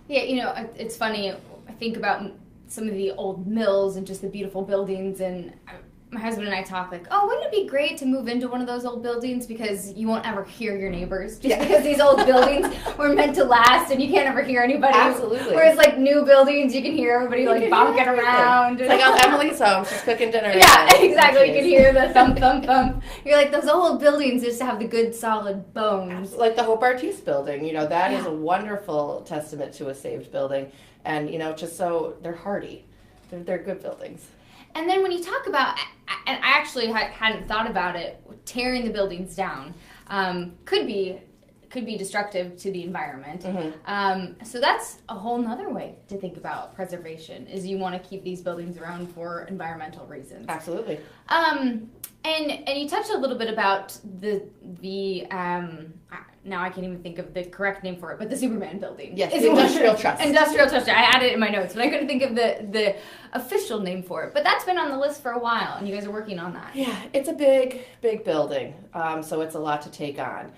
Yeah, it's funny. I think about some of the old mills and just the beautiful buildings, and my husband and I talk like, oh, wouldn't it be great to move into one of those old buildings because you won't ever hear your neighbors just because these old buildings were meant to last and you can't ever hear anybody. Absolutely. Whereas like new buildings, you can hear everybody like bonking around. It's like on Emily's home, she's cooking dinner. Yeah, exactly. You can hear the thump, thump, thump. You're like, those old buildings just have the good solid bones. Like the Hope Artiste building, that is a wonderful testament to a saved building. And, just so they're hardy. They're good buildings. And then when you talk about, and I actually hadn't thought about it, tearing the buildings down could be destructive to the environment. Mm-hmm. So that's a whole nother way to think about preservation, is you want to keep these buildings around for environmental reasons. Absolutely. And you touched a little bit about the now I can't even think of the correct name for it, but the Superman building. Yes, the Industrial Trust. Industrial Trust. I had it in my notes, but I couldn't think of the official name for it. But that's been on the list for a while, and you guys are working on that. Yeah, it's a big, big building, so it's a lot to take on.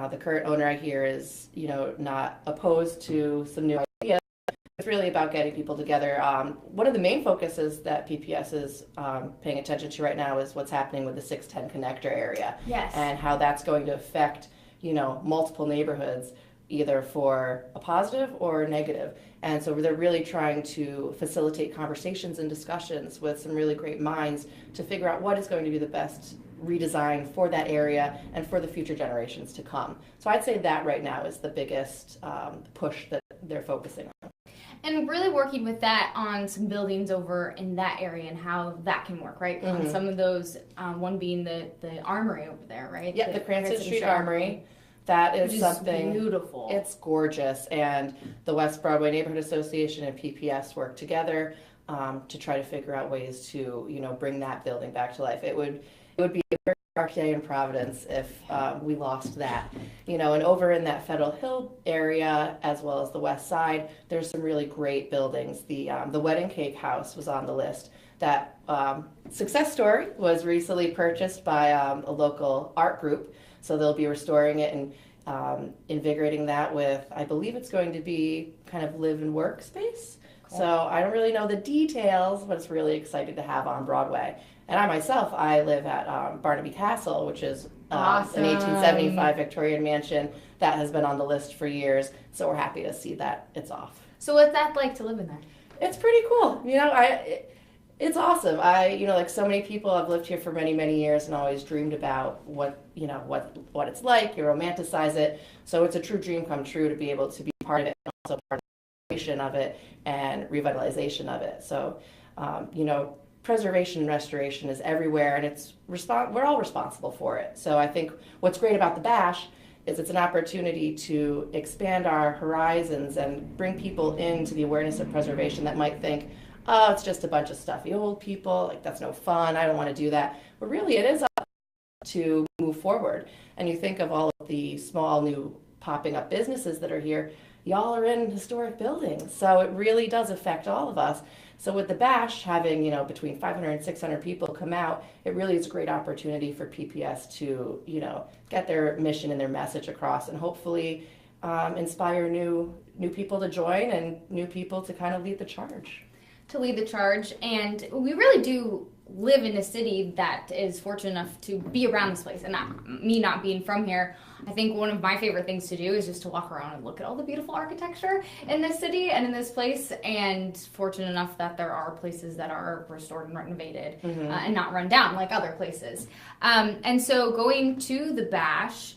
The current owner, I hear, is not opposed to some new ideas. It's really about getting people together. One of the main focuses that PPS is paying attention to right now is what's happening with the 610 connector area. Yes. And how that's going to affect multiple neighborhoods, either for a positive or negative. And so they're really trying to facilitate conversations and discussions with some really great minds to figure out what is going to be the best redesign for that area and for the future generations to come. So I'd say that right now is the biggest push that they're focusing on. And really working with that on some buildings over in that area and how that can work, right? Mm-hmm. On some of those, one being the armory over there, right? Yeah, the Cranston Street Armory. That is something beautiful. It's gorgeous, and the West Broadway Neighborhood Association and PPS work together to try to figure out ways to bring that building back to life. It would be a very dark day in Providence if we lost that. And over in that Federal Hill area, as well as the West Side, there's some really great buildings. The Wedding Cake House was on the list. That success story was recently purchased by a local art group. So they'll be restoring it and invigorating that with, I believe it's going to be kind of live and work space. Cool. So I don't really know the details, but it's really exciting to have on Broadway. And I live at Barnaby Castle, which is awesome. An 1875 Victorian mansion that has been on the list for years. So we're happy to see that it's off. So what's that like to live in there? It's pretty cool. It's awesome. Like so many people, I've lived here for many, many years and always dreamed about what it's like. You romanticize it. So it's a true dream come true to be able to be part of it and also part of the creation of it and revitalization of it. So, preservation and restoration is everywhere, and we're all responsible for it. So I think what's great about the Bash is it's an opportunity to expand our horizons and bring people into the awareness of preservation that might think, oh, it's just a bunch of stuffy old people, like that's no fun, I don't want to do that. But really it is up to move forward. And you think of all of the small new popping up businesses that are here, y'all are in historic buildings. So it really does affect all of us. So with the Bash having, between 500 and 600 people come out, it really is a great opportunity for PPS to, get their mission and their message across and hopefully inspire new people to join and new people to kind of lead the charge. And we really do live in a city that is fortunate enough to be around this place. And me not being from here, I think one of my favorite things to do is just to walk around and look at all the beautiful architecture in this city and in this place. And fortunate enough that there are places that are restored and renovated and not run down like other places. And so going to the Bash,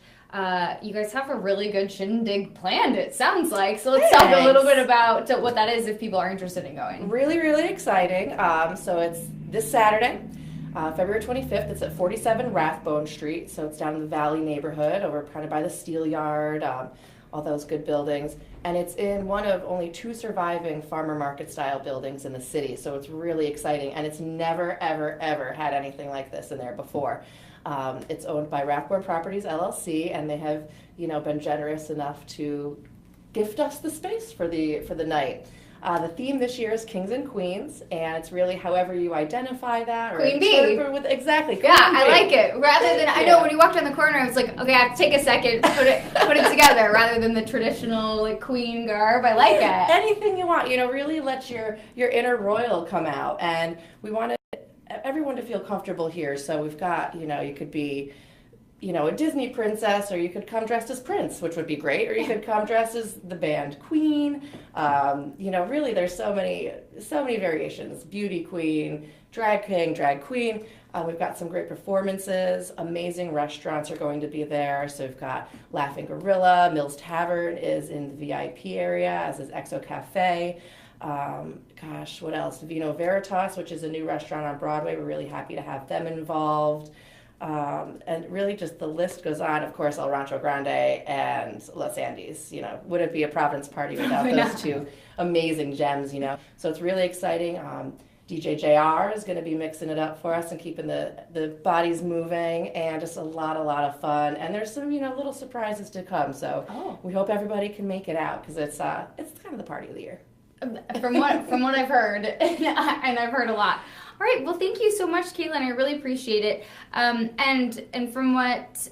you guys have a really good shindig planned, it sounds like. So let's talk a little bit about what that is if people are interested in going. Really, really exciting. So it's this Saturday, February 25th. It's at 47 Rathbone Street. So it's down in the Valley neighborhood, over kind of by the Steel Yard, all those good buildings. And it's in one of only 2 surviving farmer market style buildings in the city. So it's really exciting. And it's never, ever, ever had anything like this in there before. It's owned by Rathbone Properties, LLC, and they have, been generous enough to gift us the space for the night. The theme this year is Kings and Queens, and it's really however you identify that. Or Queen Bee. Exactly. Yeah, I like it. Rather than, I know when you walked down the corner, I was like, okay, I have to take a second to put it together, rather than the traditional like queen garb. I like it. Anything you want, really let your inner royal come out, and we want everyone to feel comfortable here. So we've got, you could be, a Disney princess, or you could come dressed as Prince, which would be great, or you could come dressed as the band Queen. Really, there's so many variations. Beauty queen, drag king, drag queen. We've got some great performances. Amazing restaurants are going to be there. So we've got Laughing Gorilla. Mills Tavern is in the VIP area, as is Exo Cafe. What else? Vino Veritas, which is a new restaurant on Broadway. We're really happy to have them involved. And really just the list goes on. Of course, El Rancho Grande and Los Andes. Wouldn't be a Providence party without those two amazing gems, So it's really exciting. DJ JR is going to be mixing it up for us and keeping the bodies moving, and just a lot of fun. And there's some, little surprises to come. So we hope everybody can make it out, because it's kind of the party of the year. From what I've heard, and I've heard a lot. All right, well, thank you so much, Caitlin. I really appreciate it. And from what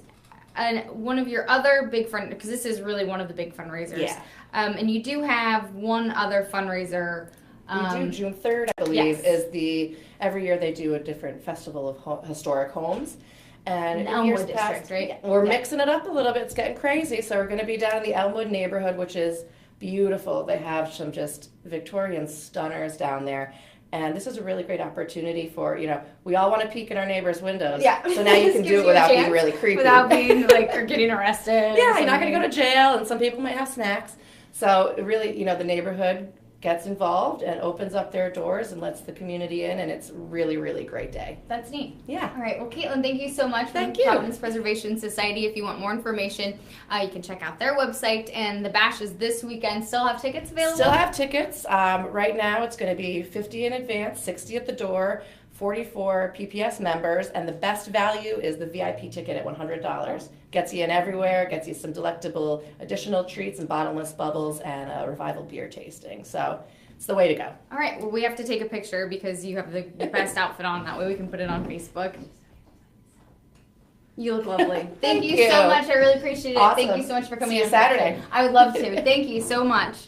one of your other big because this is really one of the big fundraisers. Yeah. And you do have one other fundraiser. We do June 3rd, I believe, is every year they do a different festival of historic homes. And in Elmwood district, right? We're mixing it up a little bit. It's getting crazy. So we're going to be down in the Elmwood neighborhood, which is beautiful. They have some just Victorian stunners down there. And this is a really great opportunity for, we all want to peek in our neighbors' windows. Yeah. So now you can do it without being really creepy. Without being or getting arrested. Yeah, you're not going to go to jail, and some people might have snacks. So really, the neighborhood gets involved and opens up their doors and lets the community in, and it's really, really great day. That's neat. Yeah. All right. Well, Caitlin, thank you so much. Thank you. Providence Preservation Society. If you want more information, you can check out their website. And the bash is this weekend. Still have tickets available? Still have tickets. Right now it's going to be $50 in advance, $60 at the door, $40 for PPS members, and the best value is the VIP ticket at $100. Gets you in everywhere, gets you some delectable additional treats and bottomless bubbles and a revival beer tasting. So it's the way to go. All right, well, we have to take a picture because you have the best outfit on. That way we can put it on Facebook. You look lovely. Thank you so much. I really appreciate it. Awesome. Thank you so much for coming. See you Saturday. I would love to. Thank you so much.